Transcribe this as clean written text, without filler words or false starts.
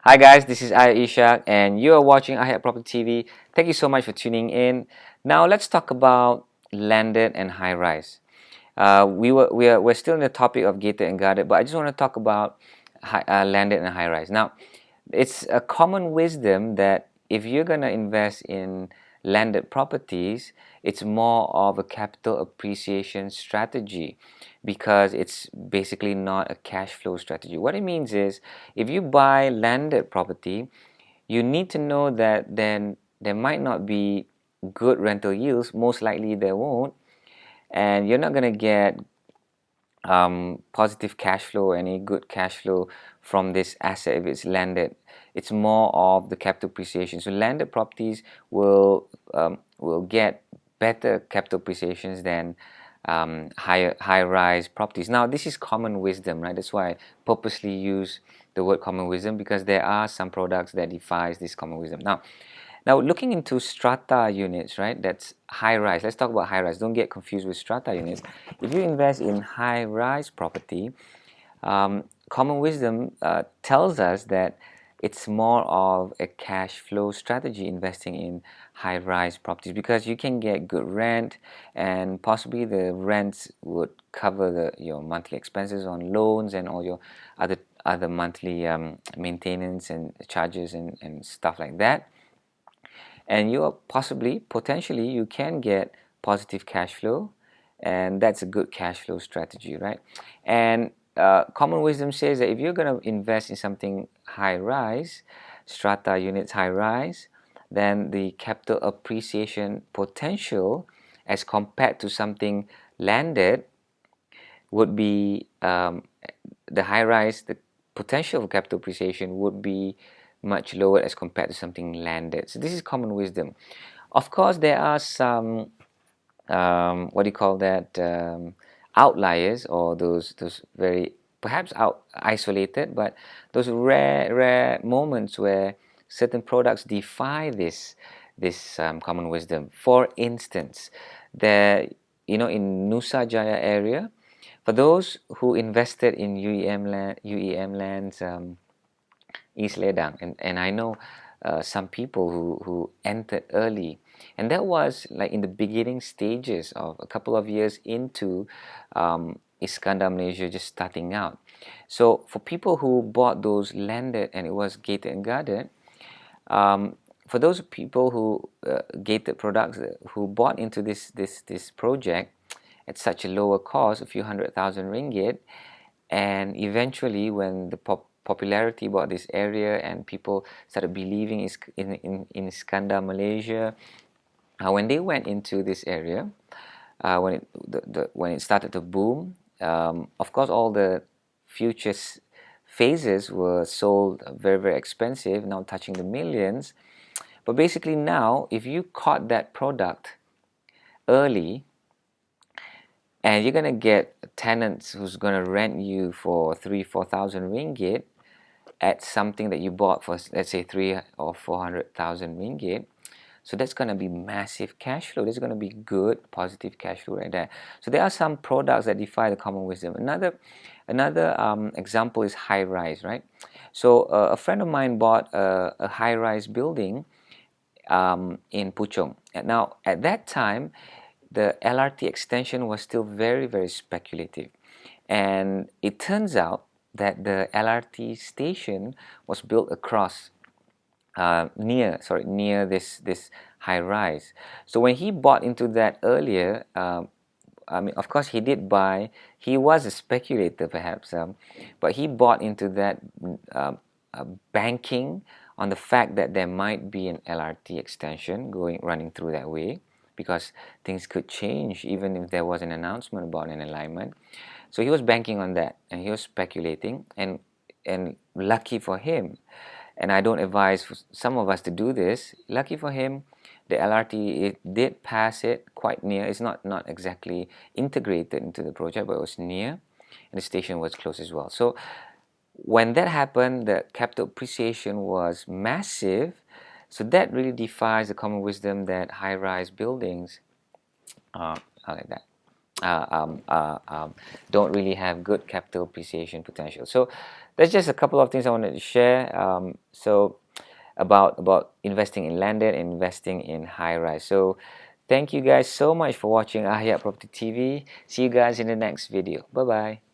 Hi guys, this is Ishak and you are watching Ahyat Property TV. Thank you so much for tuning in. Now let's talk about landed and high rise. We're still in the topic of gated and guarded, but I just want to talk about landed and high rise. Now, it's a common wisdom that if you're going to invest in landed properties, it's more of a capital appreciation strategy because it's basically not a cash flow strategy. What it means is if you buy landed property, you need to know that then there might not be good rental yields, most likely there won't, and you're not going to get positive cash flow, any good cash flow from this asset if it's landed. It's more of the capital appreciation. So landed properties will get better capital appreciations than high rise properties. Now this is common wisdom, right? That's why I purposely use the word common wisdom, because there are some products that defies this common wisdom. Now, looking into strata units, right? That's high rise. Let's talk about high rise. Don't get confused with strata units. If you invest in high rise property, common wisdom tells us that it's more of a cash flow strategy investing in high rise properties, because you can get good rent and possibly the rents would cover your monthly expenses on loans and all your other monthly maintenance and charges and stuff like that. And you are potentially you can get positive cash flow, and that's a good cash flow strategy, right? And common wisdom says that if you're going to invest in something high rise, strata units high rise, then the capital appreciation potential as compared to something landed would be the high rise, the potential of capital appreciation would be much lower as compared to something landed. So this is common wisdom. Of course, there are some what do you call that, outliers, or those very perhaps isolated, but those rare moments where certain products defy this common wisdom. For instance, there in Nusa Jaya area, for those who invested in UEM lands, East Ledang, and I know some people who entered early, and that was like in the beginning stages of a couple of years into Iskandar Malaysia just starting out. So for people who bought those landed and it was gated and guarded, for those people who gated products who bought into this project at such a lower cost, a few 100,000 ringgit, and eventually when the popularity about this area and people started believing in Iskandar Malaysia, when they went into this area, when it started to boom, of course all the future phases were sold very expensive, now touching the millions. But basically now, if you caught that product early, and you're gonna get tenants who's gonna rent you for 3,000-4,000 ringgit at something that you bought for, let's say, 300,000 or 400,000 ringgit. So that's gonna be massive cash flow. There's gonna be good positive cash flow right there. So there are some products that defy the common wisdom. Another example is high rise, right? So a friend of mine bought a high rise building in Puchong. And now at that time, the LRT extension was still very speculative, and it turns out that the LRT station was built across near this high rise. So when he bought into that earlier, I mean, of course he did buy, he was a speculator perhaps, but he bought into that banking on the fact that there might be an LRT extension running through that way, because things could change even if there was an announcement about an alignment. So he was banking on that and he was speculating, and lucky for him, and I don't advise for some of us to do this, lucky for him, the LRT, it did pass it quite near. It's not exactly integrated into the project, but it was near, and the station was close as well. So when that happened, the capital appreciation was massive. So that really defies the common wisdom that high-rise buildings like that don't really have good capital appreciation potential. So that's just a couple of things I wanted to share. So about investing in landed and investing in high rise. So thank you guys so much for watching Ahyat Property TV. See you guys in the next video. Bye bye.